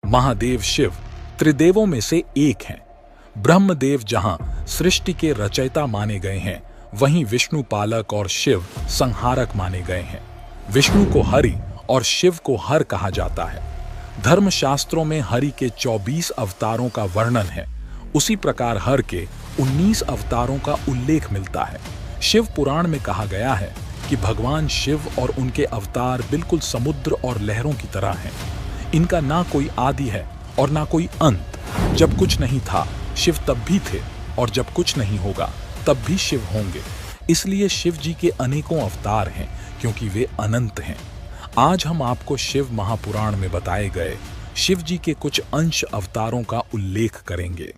महादेव शिव त्रिदेवों में से एक हैं। ब्रह्मदेव जहां सृष्टि के रचयिता माने गए हैं, वहीं विष्णु पालक और शिव संहारक माने गए हैं। विष्णु को हरि और शिव को हर कहा जाता है। धर्मशास्त्रों में हरि के 24 अवतारों का वर्णन है, उसी प्रकार हर के 19 अवतारों का उल्लेख मिलता है। शिव पुराण में कहा गया है कि भगवान शिव और उनके अवतार बिल्कुल समुद्र और लहरों की तरह हैं। इनका ना कोई आदि है और ना कोई अंत। जब कुछ नहीं था शिव तब भी थे, और जब कुछ नहीं होगा तब भी शिव होंगे। इसलिए शिव जी के अनेकों अवतार हैं, क्योंकि वे अनंत हैं। आज हम आपको शिव महापुराण में बताए गए शिव जी के कुछ अंश अवतारों का उल्लेख करेंगे।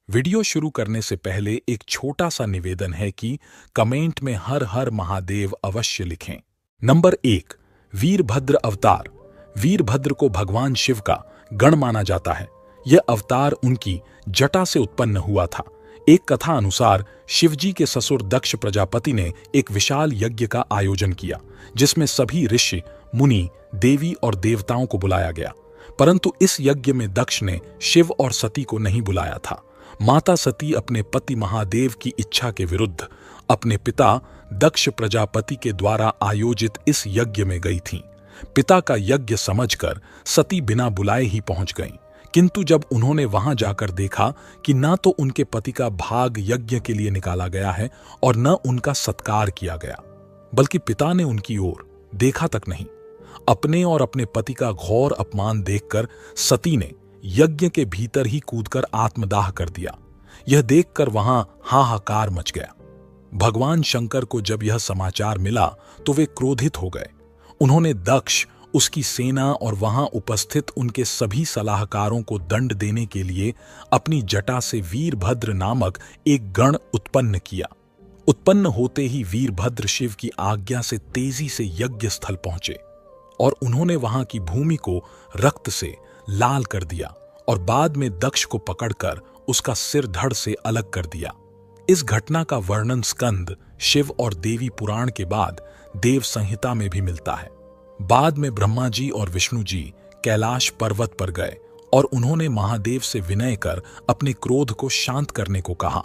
वीडियो शुरू करने से पहले एक छोटा सा निवेदन है कि कमेंट में हर हर महादेव अवश्य लिखें। नंबर 1, वीरभद्र अवतार। वीरभद्र को भगवान शिव का गण माना जाता है। यह अवतार उनकी जटा से उत्पन्न हुआ था। एक कथा अनुसार शिवजी के ससुर दक्ष प्रजापति ने एक विशाल यज्ञ का आयोजन किया, जिसमें सभी ऋषि, मुनि, देवी और देवताओं को बुलाया गया। परंतु इस यज्ञ में दक्ष ने शिव और सती को नहीं बुलाया था। माता सती अपने पति महादेव की इच्छा के विरुद्ध अपने पिता दक्ष प्रजापति के द्वारा आयोजित इस यज्ञ में गई थीं। पिता का यज्ञ समझकर सती बिना बुलाए ही पहुंच गईं। किंतु जब उन्होंने वहां जाकर देखा कि न तो उनके पति का भाग यज्ञ के लिए निकाला गया है और न उनका सत्कार किया गया, बल्कि पिता ने उनकी ओर देखा तक नहीं। अपने और अपने पति का घोर अपमान देखकर सती ने यज्ञ के भीतर ही कूदकर आत्मदाह कर दिया। यह देखकर वहां हाहाकार मच गया। भगवान शंकर को जब यह समाचार मिला तो वे क्रोधित हो गए। उन्होंने दक्ष, उसकी सेना और वहां उपस्थित उनके सभी सलाहकारों को दंड देने के लिए अपनी जटा से वीरभद्र नामक एक गण उत्पन्न किया। उत्पन्न होते ही वीरभद्र शिव की आज्ञा से तेजी से यज्ञ स्थल पहुंचे और उन्होंने वहां की भूमि को रक्त से लाल कर दिया और बाद में दक्ष को पकड़कर उसका सिर धड़ से अलग कर दिया। इस घटना का वर्णन स्कंद, शिव और देवी पुराण के बाद देव संहिता में भी मिलता है। बाद में ब्रह्मा जी और विष्णु जी कैलाश पर्वत पर गए और उन्होंने महादेव से विनय कर अपने क्रोध को शांत करने को कहा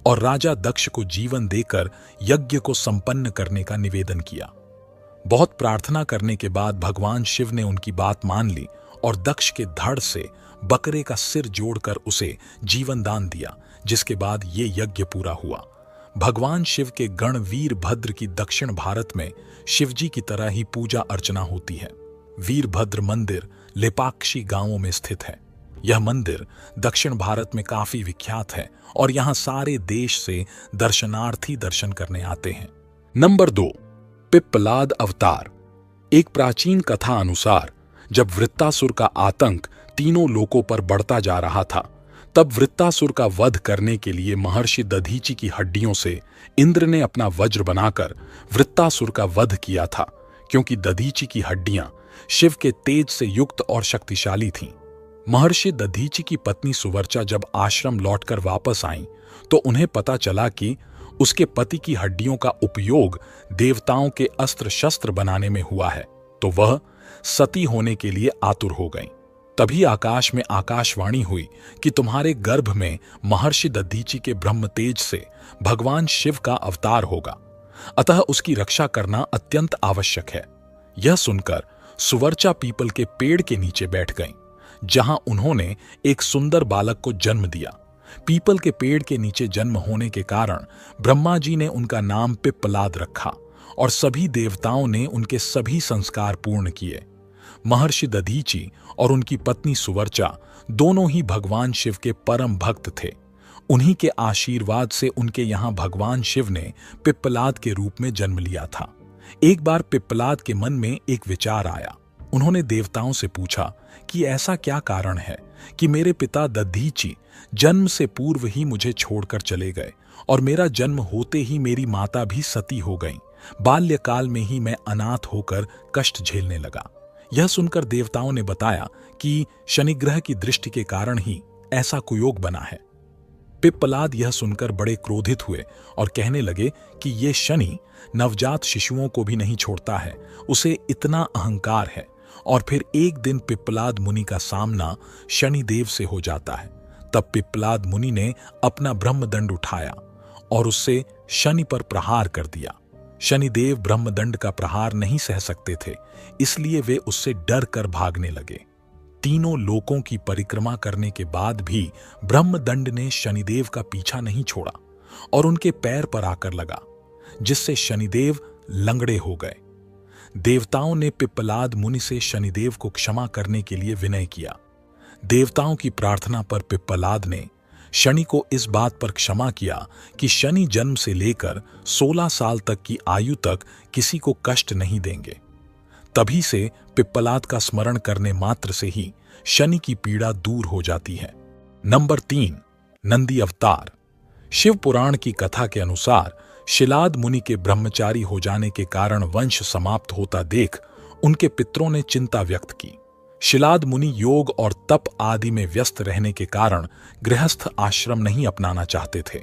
और राजा दक्ष को जीवन देकर यज्ञ को संपन्न करने का निवेदन किया। बहुत प्रार्थना करने के बाद भगवान शिव ने उनकी बात मान ली और दक्ष के धड़ से बकरे का सिर जोड़कर उसे जीवन दान दिया, जिसके बाद ये यज्ञ पूरा हुआ। भगवान शिव के गण वीरभद्र की दक्षिण भारत में शिवजी की तरह ही पूजा अर्चना होती है। वीरभद्र मंदिर लेपाक्षी गांवों में स्थित है। यह मंदिर दक्षिण भारत में काफी विख्यात है और यहां सारे देश से दर्शनार्थी दर्शन करने आते हैं। नंबर 2, पिप्पलाद अवतार। एक प्राचीन कथा अनुसार जब वृत्तासुर का आतंक तीनों लोकों पर बढ़ता जा रहा था, तब वृत्तासुर का वध करने के लिए महर्षि दधीचि की हड्डियों से इंद्र ने अपना वज्र बनाकर वृत्तासुर का वध किया था, क्योंकि दधीचि की हड्डियां शिव के तेज से युक्त और शक्तिशाली थीं। महर्षि दधीचि की पत्नी सुवर्चा जब आश्रम लौटकर वापस आईं, तो उन्हें पता चला कि उसके पति की हड्डियों का उपयोग देवताओं के अस्त्र शस्त्र बनाने में हुआ है, तो वह सती होने के लिए आतुर हो गईं। तभी आकाश में आकाशवाणी हुई कि तुम्हारे गर्भ में महर्षि दधीचि के ब्रह्म तेज से भगवान शिव का अवतार होगा, अतः उसकी रक्षा करना अत्यंत आवश्यक है। यह सुनकर सुवर्चा पीपल के पेड़ के नीचे बैठ गईं, जहां उन्होंने एक सुंदर बालक को जन्म दिया। पीपल के पेड़ के नीचे जन्म होने के कारण ब्रह्मा जी ने उनका नाम पिप्पलाद रखा और सभी देवताओं ने उनके सभी संस्कार पूर्ण किए। महर्षि दधीचि और उनकी पत्नी सुवर्चा दोनों ही भगवान शिव के परम भक्त थे। उन्हीं के आशीर्वाद से उनके यहाँ भगवान शिव ने पिप्पलाद के रूप में जन्म लिया था। एक बार पिप्पलाद के मन में एक विचार आया। उन्होंने देवताओं से पूछा कि ऐसा क्या कारण है कि मेरे पिता दधीचि जन्म से पूर्व ही मुझे छोड़कर चले गए और मेरा जन्म होते ही मेरी माता भी सती हो गईं। बाल्यकाल में ही मैं अनाथ होकर कष्ट झेलने लगा। यह सुनकर देवताओं ने बताया कि शनिग्रह की दृष्टि के कारण ही ऐसा कुयोग बना है। पिप्पलाद यह सुनकर बड़े क्रोधित हुए और कहने लगे कि ये शनि नवजात शिशुओं को भी नहीं छोड़ता है, उसे इतना अहंकार है और फिर एक दिन पिप्पलाद मुनि का सामना शनिदेव से हो जाता है। तब पिप्पलाद मुनि ने अपना ब्रह्मदंड उठाया और उससे शनि पर प्रहार कर दिया। शनिदेव ब्रह्मदंड का प्रहार नहीं सह सकते थे, इसलिए वे उससे डर कर भागने लगे। तीनों लोकों की परिक्रमा करने के बाद भी ब्रह्मदंड ने शनिदेव का पीछा नहीं छोड़ा और उनके पैर पर आकर लगा, जिससे शनिदेव लंगड़े हो गए। देवताओं ने पिप्पलाद मुनि से शनिदेव को क्षमा करने के लिए विनय किया। देवताओं की प्रार्थना पर पिप्पलाद ने शनि को इस बात पर क्षमा किया कि शनि जन्म से लेकर 16 साल तक की आयु तक किसी को कष्ट नहीं देंगे। तभी से पिप्पलाद का स्मरण करने मात्र से ही शनि की पीड़ा दूर हो जाती है। नंबर 3, नंदी अवतार। शिव पुराण की कथा के अनुसार शिलाद मुनि के ब्रह्मचारी हो जाने के कारण वंश समाप्त होता देख उनके पितरों ने चिंता व्यक्त की। शिलाद मुनि योग और तप आदि में व्यस्त रहने के कारण गृहस्थ आश्रम नहीं अपनाना चाहते थे।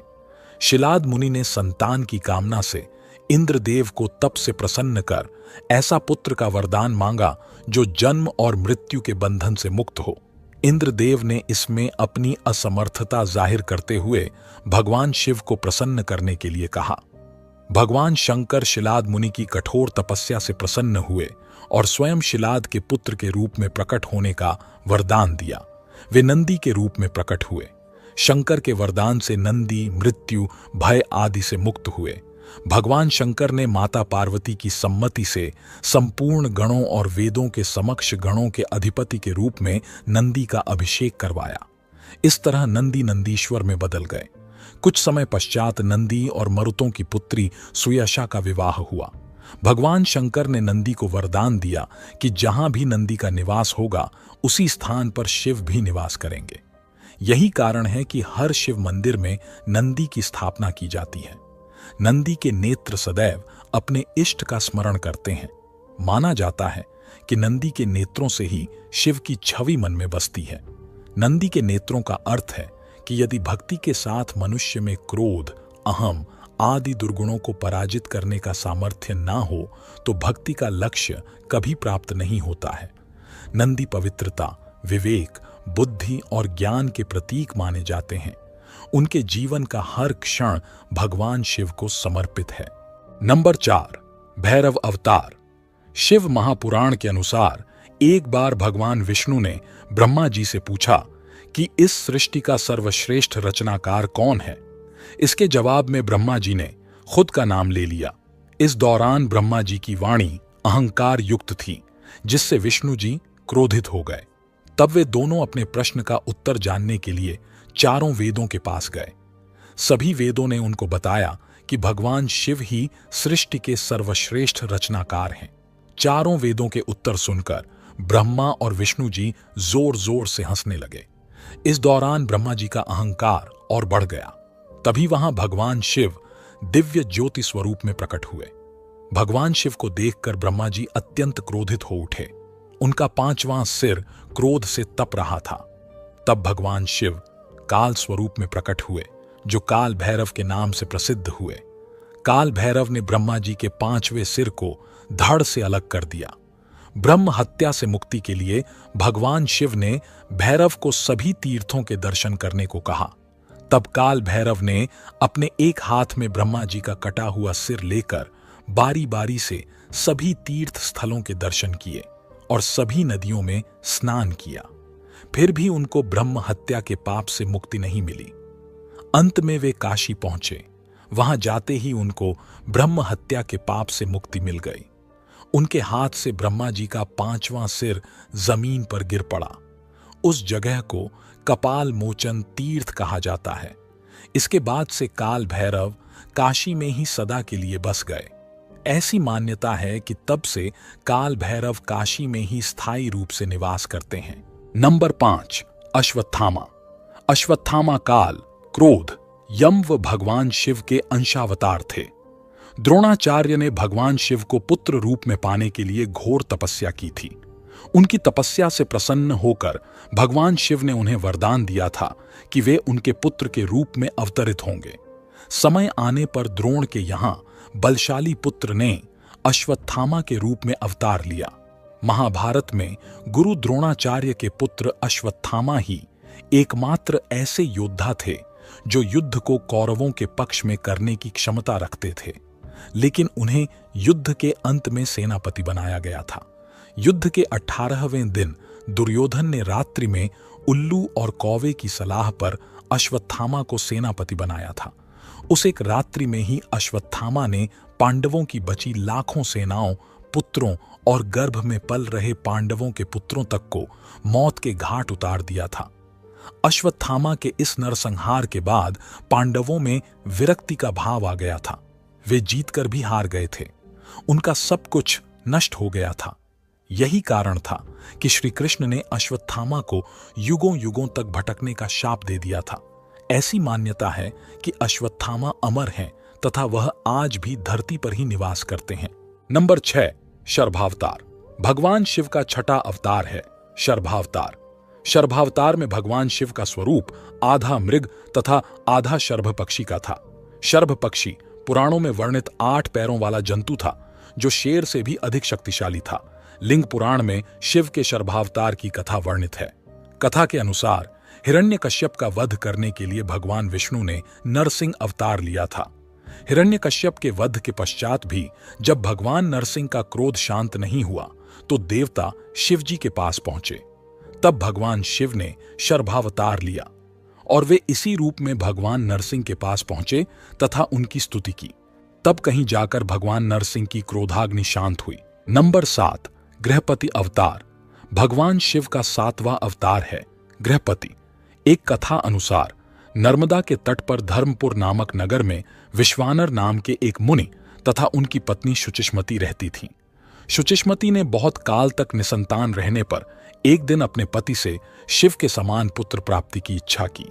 शिलाद मुनि ने संतान की कामना से इंद्रदेव को तप से प्रसन्न कर ऐसा पुत्र का वरदान मांगा जो जन्म और मृत्यु के बंधन से मुक्त हो। इंद्रदेव ने इसमें अपनी असमर्थता जाहिर करते हुए भगवान शिव को प्रसन्न करने के लिए कहा। भगवान शंकर शिलाद मुनि की कठोर तपस्या से प्रसन्न हुए और स्वयं शिलाद के पुत्र के रूप में प्रकट होने का वरदान दिया। वे नंदी के रूप में प्रकट हुए। शंकर के वरदान से नंदी मृत्यु, भय आदि से मुक्त हुए। भगवान शंकर ने माता पार्वती की सम्मति से संपूर्ण गणों और वेदों के समक्ष गणों के अधिपति के रूप में नंदी का अभिषेक करवाया। इस तरह नंदी नंदीश्वर में बदल गए। कुछ समय पश्चात नंदी और मरुतों की पुत्री सुयशा का विवाह हुआ। भगवान शंकर ने नंदी को वरदान दिया कि जहां भी नंदी का निवास होगा उसी स्थान पर शिव भी निवास करेंगे। यही कारण है कि हर शिव मंदिर में नंदी की स्थापना की जाती है। नंदी के नेत्र सदैव अपने इष्ट का स्मरण करते हैं। माना जाता है कि नंदी के नेत्रों से ही शिव की छवि मन में बसती है। नंदी के नेत्रों का अर्थ है कि यदि भक्ति के साथ मनुष्य में क्रोध, अहम आदि दुर्गुणों को पराजित करने का सामर्थ्य ना हो तो भक्ति का लक्ष्य कभी प्राप्त नहीं होता है। नंदी पवित्रता, विवेक, बुद्धि और ज्ञान के प्रतीक माने जाते हैं। उनके जीवन का हर क्षण भगवान शिव को समर्पित है। नंबर 4, भैरव अवतार। शिव महापुराण के अनुसार एक बार भगवान विष्णु ने ब्रह्मा जी से पूछा कि इस सृष्टि का सर्वश्रेष्ठ रचनाकार कौन है। इसके जवाब में ब्रह्मा जी ने खुद का नाम ले लिया। इस दौरान ब्रह्मा जी की वाणी अहंकार युक्त थी, जिससे विष्णु जी क्रोधित हो गए। तब वे दोनों अपने प्रश्न का उत्तर जानने के लिए चारों वेदों के पास गए। सभी वेदों ने उनको बताया कि भगवान शिव ही सृष्टि के सर्वश्रेष्ठ रचनाकार हैं। चारों वेदों के उत्तर सुनकर ब्रह्मा और विष्णु जी जोर जोर से हंसने लगे। इस दौरान ब्रह्मा जी का अहंकार और बढ़ गया। तभी वहां भगवान शिव दिव्य ज्योति स्वरूप में प्रकट हुए। भगवान शिव को देखकर ब्रह्मा जी अत्यंत क्रोधित हो उठे। उनका 5वां सिर क्रोध से तप रहा था। तब भगवान शिव काल स्वरूप में प्रकट हुए, जो काल भैरव के नाम से प्रसिद्ध हुए। काल भैरव ने ब्रह्मा जी के 5वें सिर को धड़ से अलग कर दिया। ब्रह्म हत्या से मुक्ति के लिए भगवान शिव ने भैरव को सभी तीर्थों के दर्शन करने को कहा। तब काल भैरव ने अपने एक हाथ में ब्रह्मा जी का कटा हुआ सिर लेकर बारी बारी से सभी तीर्थ स्थलों के दर्शन किए और सभी नदियों में स्नान किया। फिर भी उनको ब्रह्म हत्या के पाप से मुक्ति नहीं मिली। अंत में वे काशी पहुंचे। वहां जाते ही उनको ब्रह्म हत्या के पाप से मुक्ति मिल गई। उनके हाथ से ब्रह्मा जी का 5वां सिर जमीन पर गिर पड़ा। उस जगह को कपाल मोचन तीर्थ कहा जाता है। इसके बाद से काल भैरव काशी में ही सदा के लिए बस गए। ऐसी मान्यता है कि तब से काल भैरव काशी में ही स्थायी रूप से निवास करते हैं। नंबर 5, अश्वत्थामा। अश्वत्थामा काल, क्रोध, यम व भगवान शिव के अंशावतार थे। द्रोणाचार्य ने भगवान शिव को पुत्र रूप में पाने के लिए घोर तपस्या की थी। उनकी तपस्या से प्रसन्न होकर भगवान शिव ने उन्हें वरदान दिया था कि वे उनके पुत्र के रूप में अवतरित होंगे। समय आने पर द्रोण के यहां बलशाली पुत्र ने अश्वत्थामा के रूप में अवतार लिया। महाभारत में गुरु द्रोणाचार्य के पुत्र अश्वत्थामा ही एकमात्र ऐसे योद्धा थे जो युद्ध को कौरवों के पक्ष में करने की क्षमता रखते थे, लेकिन उन्हें युद्ध के अंत में सेनापति बनाया गया था। युद्ध के 18वें दिन दुर्योधन ने रात्रि में उल्लू और कौवे की सलाह पर अश्वत्थामा को सेनापति बनाया था। उस एक रात्रि में ही अश्वत्थामा ने पांडवों की बची लाखों सेनाओं, पुत्रों और गर्भ में पल रहे पांडवों के पुत्रों तक को मौत के घाट उतार दिया था। अश्वत्थामा के इस नरसंहार के बाद पांडवों में विरक्ति का भाव आ गया था। वे जीतकर भी हार गए थे। उनका सब कुछ नष्ट हो गया था। यही कारण था कि श्री कृष्ण ने अश्वत्थामा को युगों युगों तक भटकने का शाप दे दिया था। ऐसी मान्यता है कि अश्वत्थामा अमर हैं तथा वह आज भी धरती पर ही निवास करते हैं। नंबर 6, शर्भावतार। भगवान शिव का छठा अवतार है शर्भावतार। शर्भावतार में भगवान शिव का स्वरूप आधा मृग तथा आधा शर्भ पक्षी का था। शर्भ पक्षी पुराणों में वर्णित 8 पैरों वाला जंतु था जो शेर से भी अधिक शक्तिशाली था। लिंग पुराण में शिव के शर्भावतार की कथा वर्णित है। कथा के अनुसार हिरण्यकश्यप का वध करने के लिए भगवान विष्णु ने नरसिंह अवतार लिया था। हिरण्यकश्यप के वध के पश्चात भी जब भगवान नरसिंह का क्रोध शांत नहीं हुआ तो देवता शिव जी के पास पहुंचे। तब भगवान शिव ने शर्भावतार लिया और वे इसी रूप में भगवान नरसिंह के पास पहुंचे तथा उनकी स्तुति की। तब कहीं जाकर भगवान नरसिंह की क्रोधाग्नि शांत हुई। नंबर 7, गृहपति अवतार। भगवान शिव का 7वां अवतार है गृहपति। एक कथा अनुसार नर्मदा के तट पर धर्मपुर नामक नगर में विश्वानर नाम के एक मुनि तथा उनकी पत्नी शुचिष्मति रहती थीं। शुचिष्मति ने बहुत काल तक निसंतान रहने पर एक दिन अपने पति से शिव के समान पुत्र प्राप्ति की इच्छा की।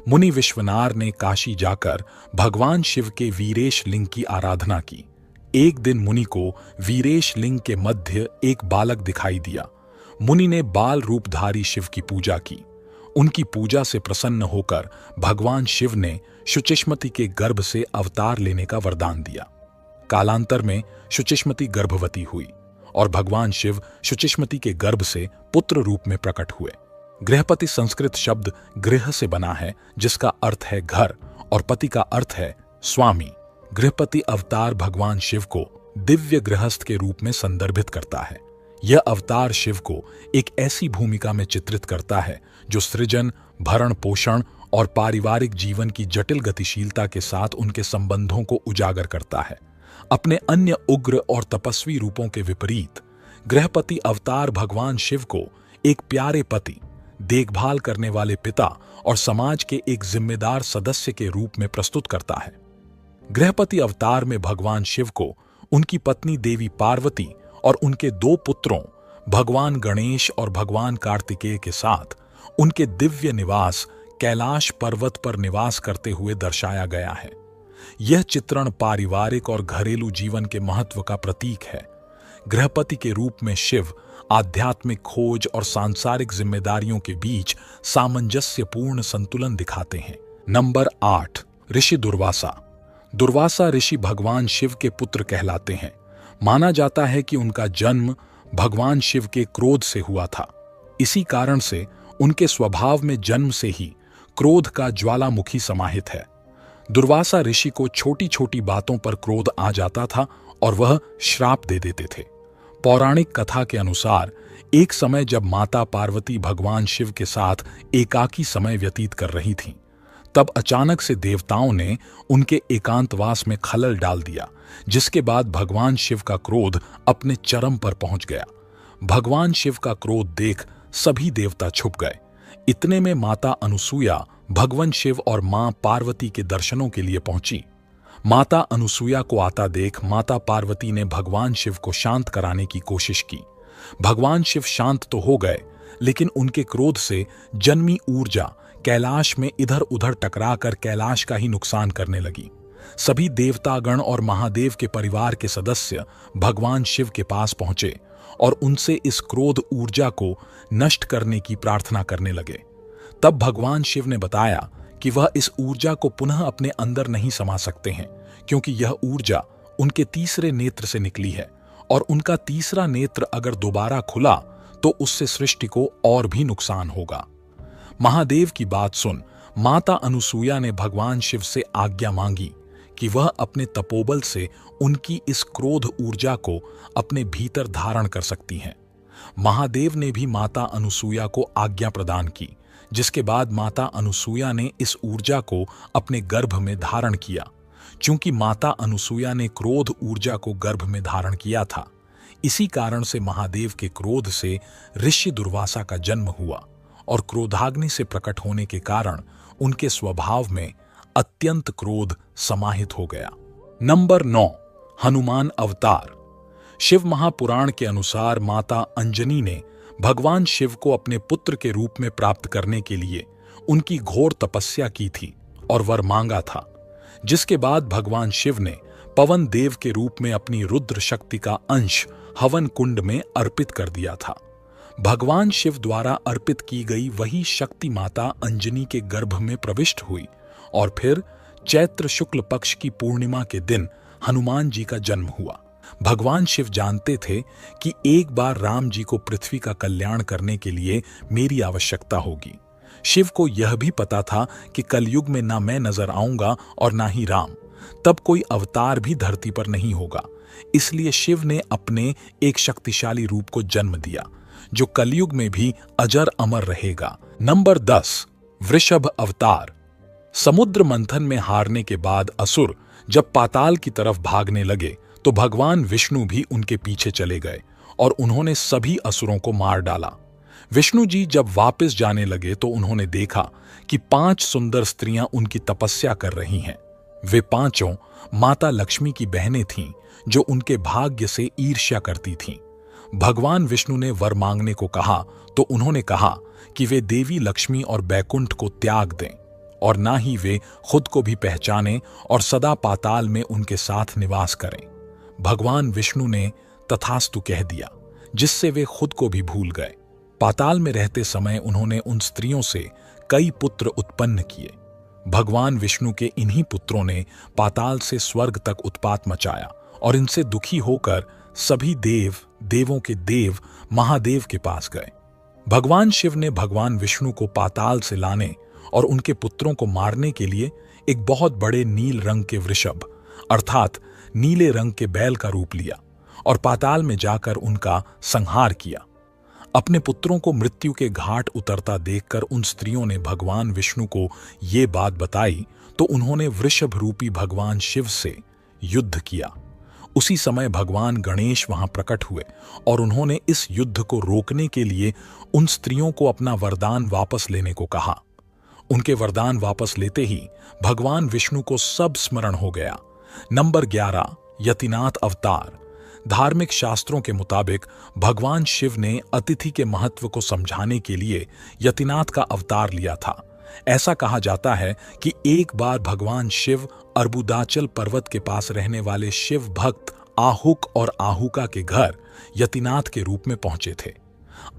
मुनि विश्वनार ने काशी जाकर भगवान शिव के वीरेश लिंग की आराधना की। एक दिन मुनि को वीरेश लिंग के मध्य एक बालक दिखाई दिया। मुनि ने बाल रूपधारी शिव की पूजा की। उनकी पूजा से प्रसन्न होकर भगवान शिव ने शुचिष्मति के गर्भ से अवतार लेने का वरदान दिया। कालांतर में शुचिष्मति गर्भवती हुई और भगवान शिव शुचिष्मति के गर्भ से पुत्र रूप में प्रकट हुए। गृहपति संस्कृत शब्द गृह से बना है जिसका अर्थ है घर और पति का अर्थ है स्वामी। गृहपति अवतार भगवान शिव को दिव्य गृहस्थ के रूप में संदर्भित करता है। यह अवतार शिव को एक ऐसी भूमिका में चित्रित करता है जो सृजन, भरण पोषण और पारिवारिक जीवन की जटिल गतिशीलता के साथ उनके संबंधों को उजागर करता है। अपने अन्य उग्र और तपस्वी रूपों के विपरीत गृहपति अवतार भगवान शिव को एक प्यारे पति, देखभाल करने वाले पिता और समाज के एक जिम्मेदार सदस्य के रूप में प्रस्तुत करता है। गृहपति अवतार में भगवान शिव को उनकी पत्नी देवी पार्वती और उनके 2 पुत्रों भगवान गणेश और भगवान कार्तिकेय के साथ उनके दिव्य निवास कैलाश पर्वत पर निवास करते हुए दर्शाया गया है। यह चित्रण पारिवारिक और घरेलू जीवन के महत्व का प्रतीक है। गृहपति के रूप में शिव आध्यात्मिक खोज और सांसारिक जिम्मेदारियों के बीच सामंजस्यपूर्ण संतुलन दिखाते हैं। नंबर 8, ऋषि दुर्वासा। दुर्वासा ऋषि भगवान शिव के पुत्र कहलाते हैं। माना जाता है कि उनका जन्म भगवान शिव के क्रोध से हुआ था। इसी कारण से उनके स्वभाव में जन्म से ही क्रोध का ज्वालामुखी समाहित है। दुर्वासा ऋषि को छोटी छोटी बातों पर क्रोध आ जाता था और वह श्राप दे देते थे। पौराणिक कथा के अनुसार एक समय जब माता पार्वती भगवान शिव के साथ एकाकी समय व्यतीत कर रही थीं, तब अचानक से देवताओं ने उनके एकांतवास में खलल डाल दिया, जिसके बाद भगवान शिव का क्रोध अपने चरम पर पहुंच गया। भगवान शिव का क्रोध देख सभी देवता छुप गए। इतने में माता अनुसूया भगवान शिव और मां पार्वती के दर्शनों के लिए पहुंची। माता अनुसूया को आता देख माता पार्वती ने भगवान शिव को शांत कराने की कोशिश की। भगवान शिव शांत तो हो गए, लेकिन उनके क्रोध से जन्मी ऊर्जा कैलाश में इधर उधर टकराकर कैलाश का ही नुकसान करने लगी। सभी देवतागण और महादेव के परिवार के सदस्य भगवान शिव के पास पहुंचे और उनसे इस क्रोध ऊर्जा को नष्ट करने की प्रार्थना करने लगे। तब भगवान शिव ने बताया कि वह इस ऊर्जा को पुनः अपने अंदर नहीं समा सकते हैं, क्योंकि यह ऊर्जा उनके तीसरे नेत्र से निकली है और उनका तीसरा नेत्र अगर दोबारा खुला तो उससे सृष्टि को और भी नुकसान होगा। महादेव की बात सुन माता अनुसूया ने भगवान शिव से आज्ञा मांगी कि वह अपने तपोबल से उनकी इस क्रोध ऊर्जा को अपने भीतर धारण कर सकती हैं। महादेव ने भी माता अनुसूया को आज्ञा प्रदान की, जिसके बाद माता अनुसूया ने इस ऊर्जा को अपने गर्भ में धारण किया। चूंकि माता अनुसूया ने क्रोध ऊर्जा को गर्भ में धारण किया था, इसी कारण से महादेव के क्रोध से ऋषि दुर्वासा का जन्म हुआ और क्रोधाग्नि से प्रकट होने के कारण उनके स्वभाव में अत्यंत क्रोध समाहित हो गया। नंबर 9, हनुमान अवतार। शिव महापुराण के अनुसार माता अंजनी ने भगवान शिव को अपने पुत्र के रूप में प्राप्त करने के लिए उनकी घोर तपस्या की थी और वर मांगा था, जिसके बाद भगवान शिव ने पवन देव के रूप में अपनी रुद्र शक्ति का अंश हवन कुंड में अर्पित कर दिया था। भगवान शिव द्वारा अर्पित की गई वही शक्ति माता अंजनी के गर्भ में प्रविष्ट हुई और फिर चैत्र शुक्ल पक्ष की पूर्णिमा के दिन हनुमान जी का जन्म हुआ। भगवान शिव जानते थे कि एक बार राम जी को पृथ्वी का कल्याण करने के लिए मेरी आवश्यकता होगी। शिव को यह भी पता था कि कलयुग में ना मैं नजर आऊंगा और ना ही राम, तब कोई अवतार भी धरती पर नहीं होगा। इसलिए शिव ने अपने एक शक्तिशाली रूप को जन्म दिया जो कलयुग में भी अजर अमर रहेगा। नंबर 10, वृषभ अवतार। समुद्र मंथन में हारने के बाद असुर जब पाताल की तरफ भागने लगे तो भगवान विष्णु भी उनके पीछे चले गए और उन्होंने सभी असुरों को मार डाला। विष्णु जी जब वापस जाने लगे तो उन्होंने देखा कि 5 सुंदर स्त्रियां उनकी तपस्या कर रही हैं। वे पांचों माता लक्ष्मी की बहनें थीं जो उनके भाग्य से ईर्ष्या करती थीं। भगवान विष्णु ने वर मांगने को कहा तो उन्होंने कहा कि वे देवी लक्ष्मी और बैकुंठ को त्याग दें और ना ही वे खुद को भी पहचानें और सदा पाताल में उनके साथ निवास करें। भगवान विष्णु ने तथास्तु कह दिया, जिससे वे खुद को भी भूल गए। पाताल में रहते समय उन्होंने उन स्त्रियों से कई पुत्र उत्पन्न किए। भगवान विष्णु के इन्हीं पुत्रों ने पाताल से स्वर्ग तक उत्पात मचाया और इनसे दुखी होकर सभी देवों के देव महादेव के पास गए। भगवान शिव ने भगवान विष्णु को पाताल से लाने और उनके पुत्रों को मारने के लिए एक बहुत बड़े नील रंग के वृषभ अर्थात नीले रंग के बैल का रूप लिया और पाताल में जाकर उनका संहार किया। अपने पुत्रों को मृत्यु के घाट उतरता देखकर उन स्त्रियों ने भगवान विष्णु को ये बात बताई तो उन्होंने वृषभ रूपी भगवान शिव से युद्ध किया। उसी समय भगवान गणेश वहां प्रकट हुए और उन्होंने इस युद्ध को रोकने के लिए उन स्त्रियों को अपना वरदान वापस लेने को कहा। उनके वरदान वापस लेते ही भगवान विष्णु को सब स्मरण हो गया। नंबर 11, यतिनाथ अवतार। धार्मिक शास्त्रों के मुताबिक भगवान शिव ने अतिथि के महत्व को समझाने के लिए यतिनाथ का अवतार लिया था। ऐसा कहा जाता है कि एक बार भगवान शिव अर्बुदाचल पर्वत के पास रहने वाले शिव भक्त आहुक और आहुका के घर यतिनाथ के रूप में पहुंचे थे।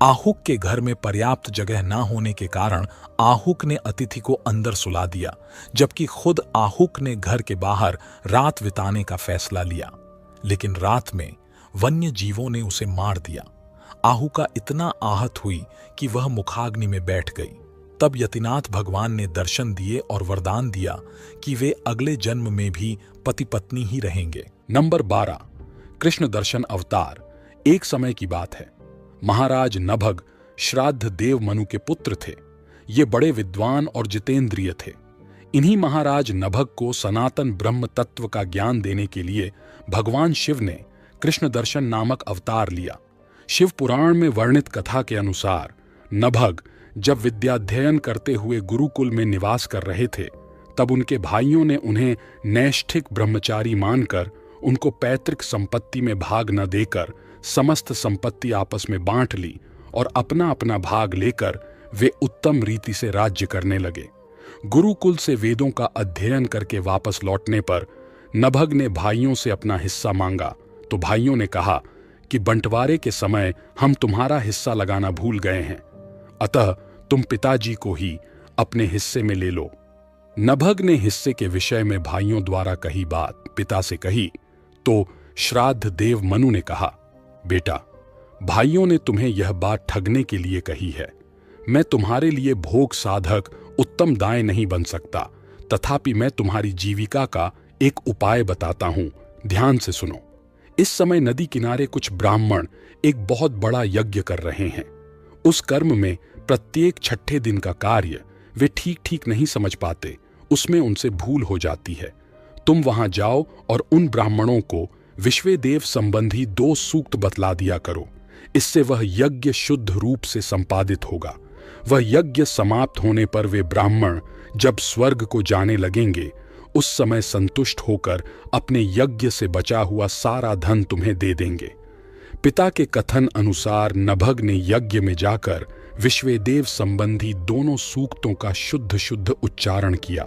आहुक के घर में पर्याप्त जगह न होने के कारण आहुक ने अतिथि को अंदर सुला दिया, जबकि खुद आहुक ने घर के बाहर रात बिताने का फैसला लिया। लेकिन रात में वन्य जीवों ने उसे मार दिया। आहुका इतना आहत हुई कि वह मुखाग्नि में बैठ गई। तब यतिनाथ भगवान ने दर्शन दिए और वरदान दिया कि वे अगले जन्म में भी पति पत्नी ही रहेंगे। नंबर 12, कृष्ण दर्शन अवतार। एक समय की बात है, महाराज नभग श्राद्ध देव मनु के पुत्र थे। ये बड़े विद्वान और जितेंद्रिय थे। इन्हीं महाराज नभग को सनातन ब्रह्म तत्व का ज्ञान देने के लिए भगवान शिव ने कृष्ण दर्शन नामक अवतार लिया। शिव पुराण में वर्णित कथा के अनुसार नभग जब विद्याध्ययन करते हुए गुरुकुल में निवास कर रहे थे, तब उनके भाइयों ने उन्हें नैष्ठिक ब्रह्मचारी मानकर उनको पैतृक संपत्ति में भाग न देकर समस्त संपत्ति आपस में बांट ली और अपना अपना भाग लेकर वे उत्तम रीति से राज्य करने लगे। गुरुकुल से वेदों का अध्ययन करके वापस लौटने पर नभग ने भाइयों से अपना हिस्सा मांगा तो भाइयों ने कहा कि बंटवारे के समय हम तुम्हारा हिस्सा लगाना भूल गए हैं, अतः तुम पिताजी को ही अपने हिस्से में ले लो। नभग ने हिस्से के विषय में भाइयों द्वारा कही बात पिता से कही तो श्राद्ध देव मनु ने कहा बेटा, भाइयों ने तुम्हें यह बात ठगने के लिए कही है। मैं तुम्हारे लिए भोग साधक उत्तम दाएं नहीं बन सकता, तथापि मैं तुम्हारी जीविका का एक उपाय बताता हूं, ध्यान से सुनो। इस समय नदी किनारे कुछ ब्राह्मण एक बहुत बड़ा यज्ञ कर रहे हैं। उस कर्म में प्रत्येक छठे दिन का कार्य वे ठीक ठीक नहीं समझ पाते, उसमें उनसे भूल हो जाती है। तुम वहां जाओ और उन ब्राह्मणों को विश्वेदेव संबंधी 2 सूक्त बतला दिया करो। इससे वह यज्ञ शुद्ध रूप से संपादित होगा। वह यज्ञ समाप्त होने पर वे ब्राह्मण जब स्वर्ग को जाने लगेंगे, उस समय संतुष्ट होकर अपने यज्ञ से बचा हुआ सारा धन तुम्हें दे देंगे। पिता के कथन अनुसार नभग ने यज्ञ में जाकर विश्वेदेव संबंधी दोनों सूक्तों का शुद्ध शुद्ध उच्चारण किया।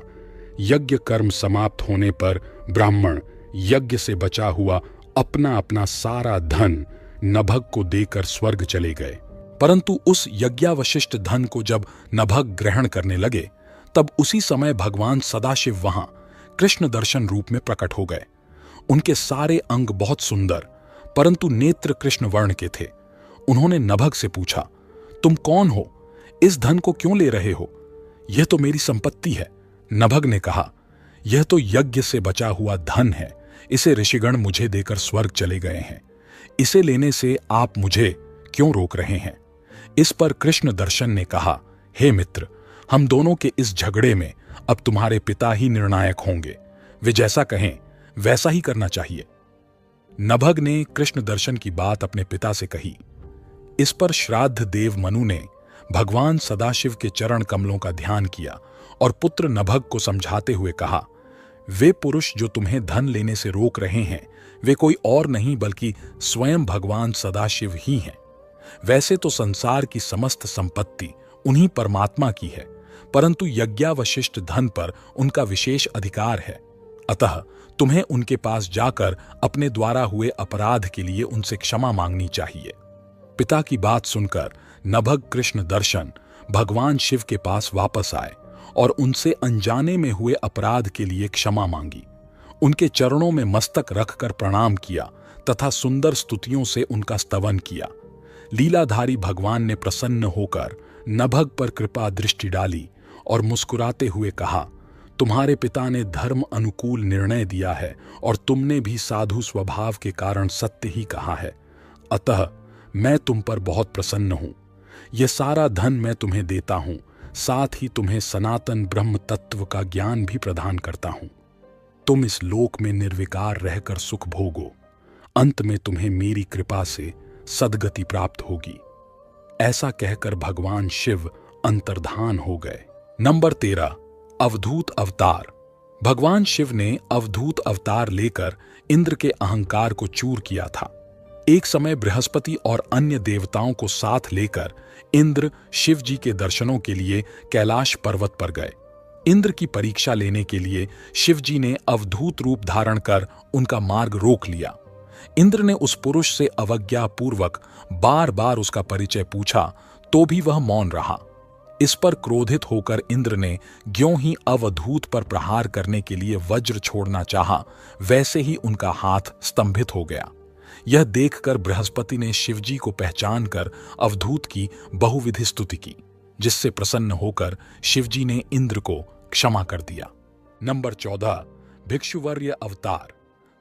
यज्ञ कर्म समाप्त होने पर ब्राह्मण यज्ञ से बचा हुआ अपना अपना सारा धन नभग को देकर स्वर्ग चले गए। परंतु उस यज्ञावशिष्ट धन को जब नभग ग्रहण करने लगे, तब उसी समय भगवान सदाशिव वहां कृष्ण दर्शन रूप में प्रकट हो गए। उनके सारे अंग बहुत सुंदर परंतु नेत्र कृष्ण वर्ण के थे। उन्होंने नभग से पूछा, तुम कौन हो? इस धन को क्यों ले रहे हो? यह तो मेरी संपत्ति है। नभग ने कहा, यह तो यज्ञ से बचा हुआ धन है। इसे ऋषिगण मुझे देकर स्वर्ग चले गए हैं। इसे लेने से आप मुझे क्यों रोक रहे हैं? इस पर कृष्ण दर्शन ने कहा, हे मित्र, हम दोनों के इस झगड़े में अब तुम्हारे पिता ही निर्णायक होंगे। वे जैसा कहें वैसा ही करना चाहिए। नभग ने कृष्ण दर्शन की बात अपने पिता से कही। इस पर श्राद्ध देव मनु ने भगवान सदाशिव के चरण कमलों का ध्यान किया और पुत्र नभग को समझाते हुए कहा, वे पुरुष जो तुम्हें धन लेने से रोक रहे हैं, वे कोई और नहीं बल्कि स्वयं भगवान सदाशिव ही हैं। वैसे तो संसार की समस्त संपत्ति उन्हीं परमात्मा की है, परंतु यज्ञावशिष्ट धन पर उनका विशेष अधिकार है। अतः तुम्हें उनके पास जाकर अपने द्वारा हुए अपराध के लिए उनसे क्षमा मांगनी चाहिए। पिता की बात सुनकर नभग कृष्ण दर्शन भगवान शिव के पास वापस आए और उनसे अनजाने में हुए अपराध के लिए क्षमा मांगी। उनके चरणों में मस्तक रखकर प्रणाम किया तथा सुंदर स्तुतियों से उनका स्तवन किया। लीलाधारी भगवान ने प्रसन्न होकर नभग पर कृपा दृष्टि डाली और मुस्कुराते हुए कहा, तुम्हारे पिता ने धर्म अनुकूल निर्णय दिया है और तुमने भी साधु स्वभाव के कारण सत्य ही कहा है। अतः मैं तुम पर बहुत प्रसन्न हूं। यह सारा धन मैं तुम्हें देता हूं, साथ ही तुम्हें सनातन ब्रह्म तत्व का ज्ञान भी प्रदान करता हूं। तुम इस लोक में निर्विकार रहकर सुख भोगो। अंत में तुम्हें मेरी कृपा से सद्गति प्राप्त होगी। ऐसा कहकर भगवान शिव अंतर्धान हो गए। नंबर 13, अवधूत अवतार। भगवान शिव ने अवधूत अवतार लेकर इंद्र के अहंकार को चूर किया था। एक समय बृहस्पति और अन्य देवताओं को साथ लेकर इंद्र शिव जी के दर्शनों के लिए कैलाश पर्वत पर गए। इंद्र की परीक्षा लेने के लिए शिव जी ने अवधूत रूप धारण कर उनका मार्ग रोक लिया। इंद्र ने उस पुरुष से अवज्ञापूर्वक बार बार उसका परिचय पूछा, तो भी वह मौन रहा। इस पर क्रोधित होकर इंद्र ने ज्यों ही अवधूत पर प्रहार करने के लिए वज्र छोड़ना चाहा, वैसे ही उनका हाथ स्तंभित हो गया। यह देखकर बृहस्पति ने शिवजी को पहचान कर अवधूत की बहुविधि स्तुति की, जिससे प्रसन्न होकर शिवजी ने इंद्र को क्षमा कर दिया। नंबर 14, भिक्षुवर्य अवतार।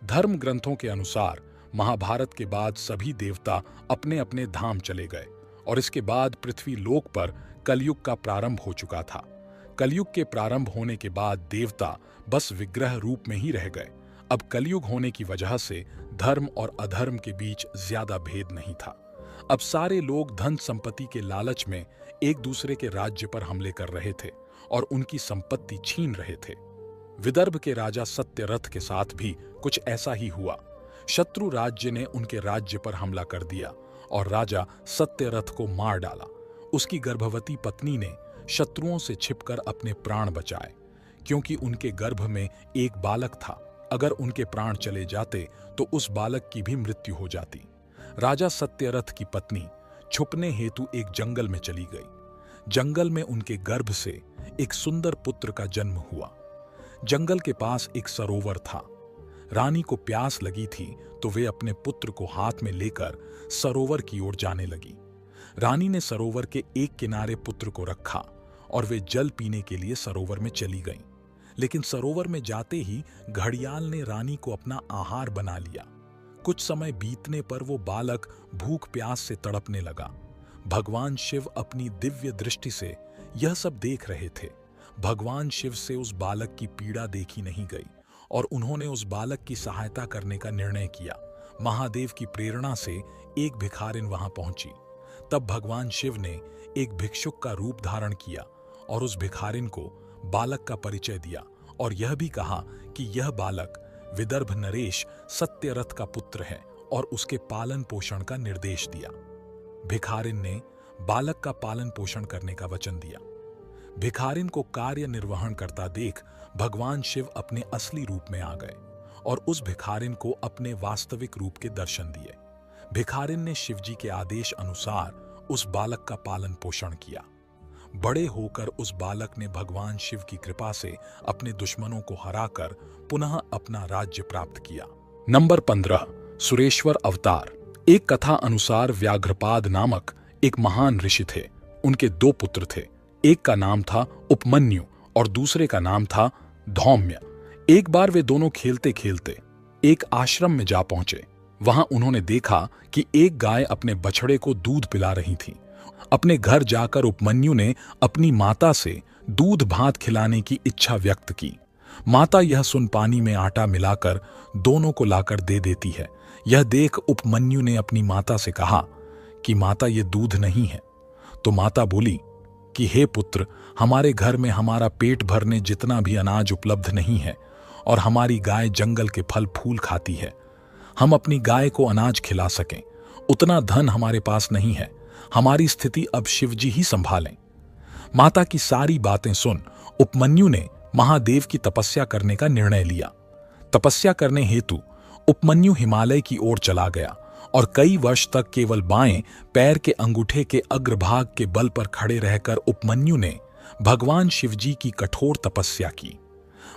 धर्म ग्रंथों के अनुसार महाभारत के बाद सभी देवता अपने अपने धाम चले गए और इसके बाद पृथ्वी लोक पर कलयुग का प्रारंभ हो चुका था। कलयुग के प्रारंभ होने के बाद देवता बस विग्रह रूप में ही रह गए। अब कलयुग होने की वजह से धर्म और अधर्म के बीच ज्यादा भेद नहीं था। अब सारे लोग धन संपत्ति के लालच में एक दूसरे के राज्य पर हमले कर रहे थे और उनकी संपत्ति छीन रहे थे। विदर्भ के राजा सत्यरथ के साथ भी कुछ ऐसा ही हुआ। शत्रु राज्य ने उनके राज्य पर हमला कर दिया और राजा सत्यरथ को मार डाला। उसकी गर्भवती पत्नी ने शत्रुओं से छिपकर अपने प्राण बचाए, क्योंकि उनके गर्भ में एक बालक था। अगर उनके प्राण चले जाते तो उस बालक की भी मृत्यु हो जाती। राजा सत्यरथ की पत्नी छुपने हेतु एक जंगल में चली गई। जंगल में उनके गर्भ से एक सुंदर पुत्र का जन्म हुआ। जंगल के पास एक सरोवर था। रानी को प्यास लगी थी तो वे अपने पुत्र को हाथ में लेकर सरोवर की ओर जाने लगी। रानी ने सरोवर के एक किनारे पुत्र को रखा और वे जल पीने के लिए सरोवर में चली गईं। लेकिन सरोवर में जाते ही घड़ियाल ने रानी को अपना आहार बना लिया। कुछ समय बीतने पर वो बालक भूख प्यास से तड़पने लगा। भगवान शिव अपनी दिव्य दृष्टि से यह सब देख रहे थे। भगवान शिव से उस बालक की पीड़ा देखी नहीं गई और उन्होंने उस बालक की सहायता करने का निर्णय किया। महादेव की प्रेरणा से एक भिखारिन वहां पहुंची। तब भगवान शिव ने एक भिक्षुक का रूप धारण किया और उस भिखारिन को बालक का परिचय दिया और यह भी कहा कि यह बालक विदर्भ नरेश सत्यरथ का पुत्र है और उसके पालन पोषण का निर्देश दिया। भिखारिन ने बालक का पालन पोषण करने का वचन दिया। भिखारिन को कार्य निर्वहन करता देख भगवान शिव अपने असली रूप में आ गए और उस भिखारिन को अपने वास्तविक रूप के दर्शन दिए। भिखारिन ने शिवजी के आदेश अनुसार उस बालक का पालन पोषण किया। बड़े होकर उस बालक ने भगवान शिव की कृपा से अपने दुश्मनों को हराकर पुनः अपना राज्य प्राप्त किया। नंबर 15, सुरेश्वर अवतार। एक कथा अनुसार व्याघ्रपाद नामक एक महान ऋषि थे। उनके 2 पुत्र थे। एक का नाम था उपमन्यु और दूसरे का नाम था धौम्य। एक बार वे दोनों खेलते खेलते एक आश्रम में जा पहुंचे। वहां उन्होंने देखा कि एक गाय अपने बछड़े को दूध पिला रही थी। अपने घर जाकर उपमन्यु ने अपनी माता से दूध भात खिलाने की इच्छा व्यक्त की। माता यह सुन पानी में आटा मिलाकर दोनों को लाकर दे देती है। यह देख उपमन्यु ने अपनी माता से कहा कि माता, ये दूध नहीं है। तो माता बोली कि हे पुत्र, हमारे घर में हमारा पेट भरने जितना भी अनाज उपलब्ध नहीं है और हमारी गाय जंगल के फल फूल खाती है। हम अपनी गाय को अनाज खिला सकें उतना धन हमारे पास नहीं है। हमारी स्थिति अब शिवजी ही संभालें। माता की सारी बातें सुन उपमन्यु ने महादेव की तपस्या करने का निर्णय लिया। तपस्या करने हेतु उपमन्यु हिमालय की ओर चला गया और कई वर्ष तक केवल बाएं पैर के अंगूठे के अग्रभाग के बल पर खड़े रहकर उपमन्यु ने भगवान शिवजी की कठोर तपस्या की।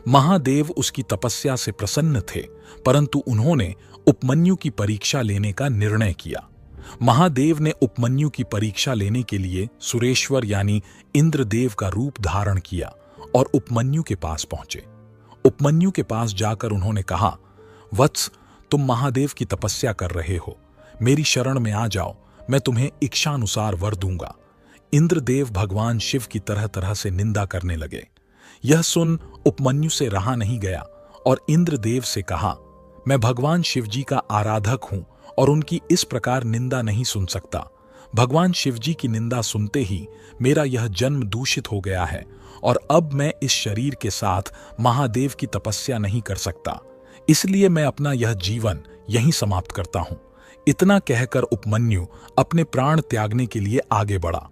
महादेव उसकी तपस्या से प्रसन्न थे, परंतु उन्होंने उपमन्यु की परीक्षा लेने का निर्णय किया। महादेव ने उपमन्यु की परीक्षा लेने के लिए सुरेश्वर यानी इंद्रदेव का रूप धारण किया और उपमन्यु के पास पहुंचे। उपमन्यु के पास जाकर उन्होंने कहा, वत्स, तुम महादेव की तपस्या कर रहे हो, मेरी शरण में आ जाओ, मैं तुम्हें इच्छानुसार वर दूंगा। इंद्रदेव भगवान शिव की तरह तरह से निंदा करने लगे। यह सुन उपमन्यु से रहा नहीं गया और इंद्रदेव से कहा, मैं भगवान शिवजी का आराधक हूं और उनकी इस प्रकार निंदा नहीं सुन सकता। भगवान शिवजी की निंदा सुनते ही मेरा यह जन्म दूषित हो गया है और अब मैं इस शरीर के साथ महादेव की तपस्या नहीं कर सकता, इसलिए मैं अपना यह जीवन यहीं समाप्त करता हूं। इतना कहकर उपमन्यु अपने प्राण त्यागने के लिए आगे बढ़ा।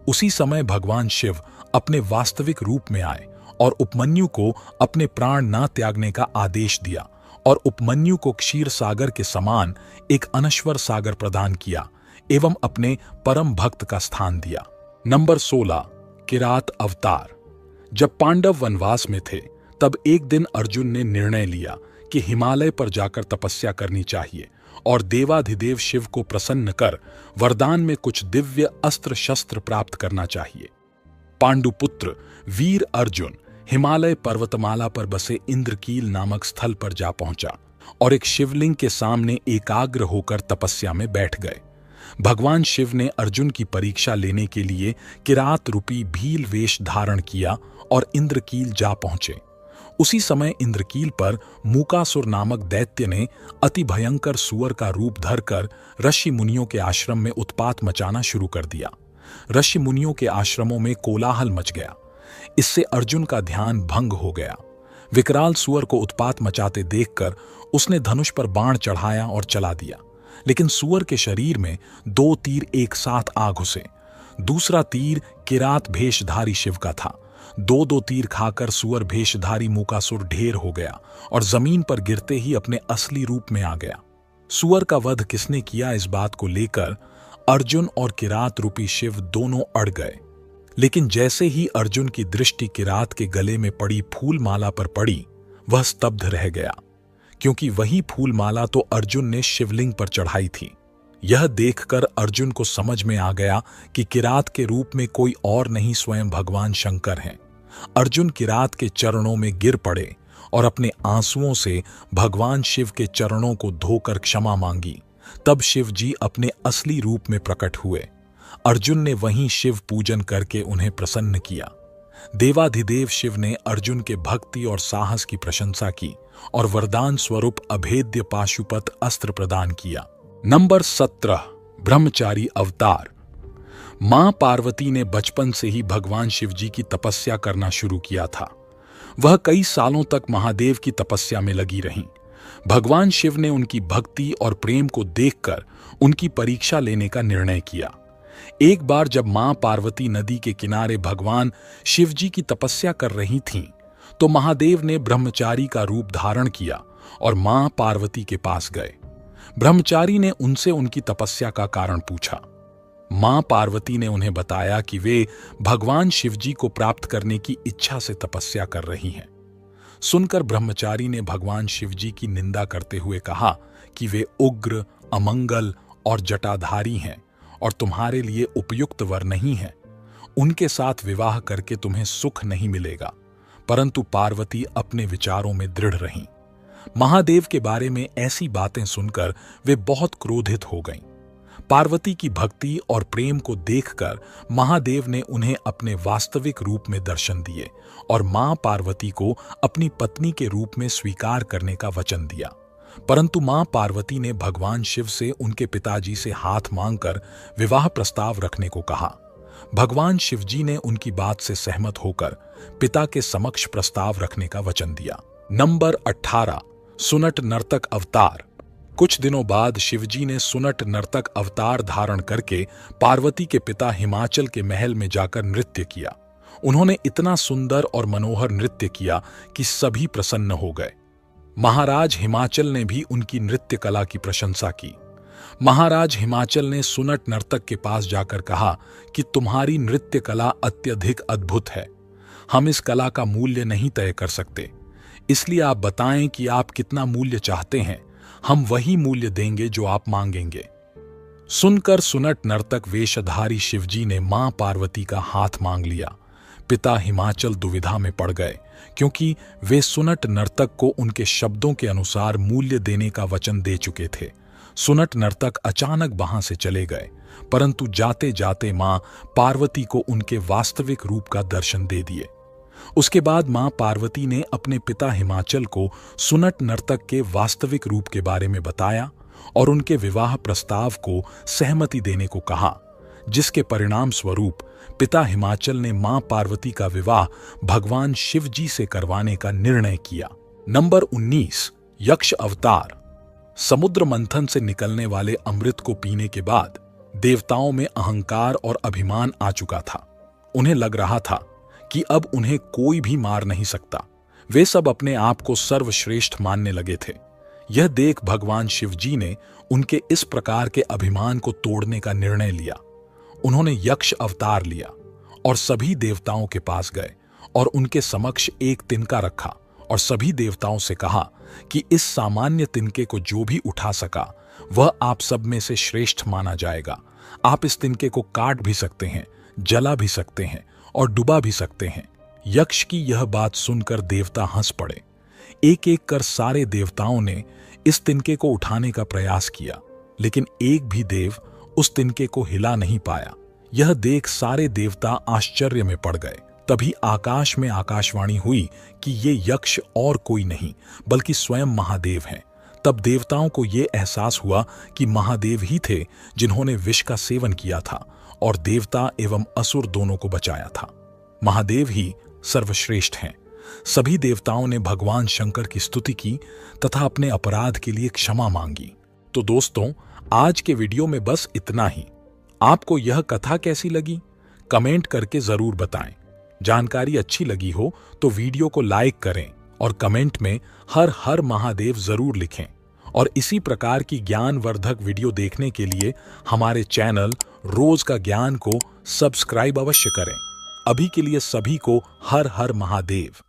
उसी समय भगवान शिव अपने वास्तविक रूप में आए और उपमन्यु को अपने प्राण न त्यागने का आदेश दिया और उपमन्यु को क्षीर सागर के समान एक अनश्वर सागर प्रदान किया एवं अपने परम भक्त का स्थान दिया। नंबर 16, किरात अवतार। जब पांडव वनवास में थे तब एक दिन अर्जुन ने निर्णय लिया कि हिमालय पर जाकर तपस्या करनी चाहिए और देवाधिदेव शिव को प्रसन्न कर वरदान में कुछ दिव्य अस्त्र शस्त्र प्राप्त करना चाहिए। पांडुपुत्र वीर अर्जुन हिमालय पर्वतमाला पर बसे इंद्रकील नामक स्थल पर जा पहुंचा और एक शिवलिंग के सामने एकाग्र होकर तपस्या में बैठ गए। भगवान शिव ने अर्जुन की परीक्षा लेने के लिए किरात रूपी भील वेश धारण किया और इंद्रकील जा पहुंचे। उसी समय इंद्रकील पर मूकासुर नामक दैत्य ने अति भयंकर सुअर का रूप धरकर ऋषि मुनियों के आश्रम में उत्पात मचाना शुरू कर दिया। ऋषि मुनियों के आश्रमों में कोलाहल मच गया। इससे अर्जुन का ध्यान भंग हो गया। विकराल सुअर को उत्पात मचाते देखकर उसने धनुष पर बाण चढ़ाया और चला दिया, लेकिन सुअर के शरीर में 2 तीर एक साथ आ घुसे। दूसरा तीर किरात भेषधारी शिव का था। 2 तीर खाकर सुअर भेषधारी मूकासुर ढेर हो गया और जमीन पर गिरते ही अपने असली रूप में आ गया। सुअर का वध किसने किया, इस बात को लेकर अर्जुन और किरात रूपी शिव दोनों अड़ गए। लेकिन जैसे ही अर्जुन की दृष्टि किरात के गले में पड़ी फूल माला पर पड़ी, वह स्तब्ध रह गया, क्योंकि वही फूलमाला तो अर्जुन ने शिवलिंग पर चढ़ाई थी। यह देखकर अर्जुन को समझ में आ गया कि किरात के रूप में कोई और नहीं स्वयं भगवान शंकर हैं। अर्जुन किरात के चरणों में गिर पड़े और अपने आंसुओं से भगवान शिव के चरणों को धोकर क्षमा मांगी। तब शिव जी अपने असली रूप में प्रकट हुए। अर्जुन ने वहीं शिव पूजन करके उन्हें प्रसन्न किया। देवाधिदेव शिव ने अर्जुन के भक्ति और साहस की प्रशंसा की और वरदान स्वरूप अभेद्य पाशुपत अस्त्र प्रदान किया। नंबर 17, ब्रह्मचारी अवतार। मां पार्वती ने बचपन से ही भगवान शिव जी की तपस्या करना शुरू किया था। वह कई सालों तक महादेव की तपस्या में लगी रहीं। भगवान शिव ने उनकी भक्ति और प्रेम को देखकर उनकी परीक्षा लेने का निर्णय किया। एक बार जब मां पार्वती नदी के किनारे भगवान शिव जी की तपस्या कर रही थीं, तो महादेव ने ब्रह्मचारी का रूप धारण किया और मां पार्वती के पास गए। ब्रह्मचारी ने उनसे उनकी तपस्या का कारण पूछा। मां पार्वती ने उन्हें बताया कि वे भगवान शिव जी को प्राप्त करने की इच्छा से तपस्या कर रही हैं। सुनकर ब्रह्मचारी ने भगवान शिव जी की निंदा करते हुए कहा कि वे उग्र, अमंगल और जटाधारी हैं और तुम्हारे लिए उपयुक्त वर नहीं है। उनके साथ विवाह करके तुम्हें सुख नहीं मिलेगा। परंतु पार्वती अपने विचारों में दृढ़ रहीं। महादेव के बारे में ऐसी बातें सुनकर वे बहुत क्रोधित हो गईं। पार्वती की भक्ति और प्रेम को देखकर महादेव ने उन्हें अपने वास्तविक रूप में दर्शन दिए और मां पार्वती को अपनी पत्नी के रूप में स्वीकार करने का वचन दिया। परंतु मां पार्वती ने भगवान शिव से उनके पिताजी से हाथ मांगकर विवाह प्रस्ताव रखने को कहा। भगवान शिव जी ने उनकी बात से सहमत होकर पिता के समक्ष प्रस्ताव रखने का वचन दिया। नंबर 18, सुनट नर्तक अवतार। कुछ दिनों बाद शिवजी ने सुनट नर्तक अवतार धारण करके पार्वती के पिता हिमाचल के महल में जाकर नृत्य किया। उन्होंने इतना सुंदर और मनोहर नृत्य किया कि सभी प्रसन्न हो गए। महाराज हिमाचल ने भी उनकी नृत्य कला की प्रशंसा की। महाराज हिमाचल ने सुनट नर्तक के पास जाकर कहा कि तुम्हारी नृत्य कला अत्यधिक अद्भुत है। हम इस कला का मूल्य नहीं तय कर सकते, इसलिए आप बताएं कि आप कितना मूल्य चाहते हैं। हम वही मूल्य देंगे जो आप मांगेंगे। सुनकर सुनट नर्तक वेशधारी शिवजी ने मां पार्वती का हाथ मांग लिया। पिता हिमाचल दुविधा में पड़ गए, क्योंकि वे सुनट नर्तक को उनके शब्दों के अनुसार मूल्य देने का वचन दे चुके थे। सुनट नर्तक अचानक वहां से चले गए, परंतु जाते जाते मां पार्वती को उनके वास्तविक रूप का दर्शन दे दिए। उसके बाद मां पार्वती ने अपने पिता हिमाचल को सुनट नर्तक के वास्तविक रूप के बारे में बताया और उनके विवाह प्रस्ताव को सहमति देने को कहा, जिसके परिणाम स्वरूप पिता हिमाचल ने मां पार्वती का विवाह भगवान शिव जी से करवाने का निर्णय किया। नंबर 19, यक्ष अवतार। समुद्र मंथन से निकलने वाले अमृत को पीने के बाद देवताओं में अहंकार और अभिमान आ चुका था। उन्हें लग रहा था कि अब उन्हें कोई भी मार नहीं सकता। वे सब अपने आप को सर्वश्रेष्ठ मानने लगे थे। यह देख भगवान शिव जी ने उनके इस प्रकार के अभिमान को तोड़ने का निर्णय लिया। उन्होंने यक्ष अवतार लिया और सभी देवताओं के पास गए और उनके समक्ष एक तिनका रखा और सभी देवताओं से कहा कि इस सामान्य तिनके को जो भी उठा सका वह आप सब में से श्रेष्ठ माना जाएगा। आप इस तिनके को काट भी सकते हैं, जला भी सकते हैं और डुबा भी सकते हैं। यक्ष की यह बात सुनकर देवता हंस पड़े। एक एक कर सारे देवताओं ने इस तिनके को उठाने का प्रयास किया, लेकिन एक भी देव उस तिनके को हिला नहीं पाया। यह देख सारे देवता आश्चर्य में पड़ गए। तभी आकाश में आकाशवाणी हुई कि ये यक्ष और कोई नहीं बल्कि स्वयं महादेव हैं। तब देवताओं को ये एहसास हुआ कि महादेव ही थे जिन्होंने विष का सेवन किया था और देवता एवं असुर दोनों को बचाया था। महादेव ही सर्वश्रेष्ठ हैं। सभी देवताओं ने भगवान शंकर की स्तुति की तथा अपने अपराध के लिए क्षमा मांगी। तो दोस्तों, आज के वीडियो में बस इतना ही। आपको यह कथा कैसी लगी? कमेंट करके जरूर बताएं। जानकारी अच्छी लगी हो तो वीडियो को लाइक करें और कमेंट में हर हर महादेव जरूर लिखें। और इसी प्रकार की ज्ञानवर्धक वीडियो देखने के लिए हमारे चैनल रोज का ज्ञान को सब्सक्राइब अवश्य करें। अभी के लिए सभी को हर हर महादेव।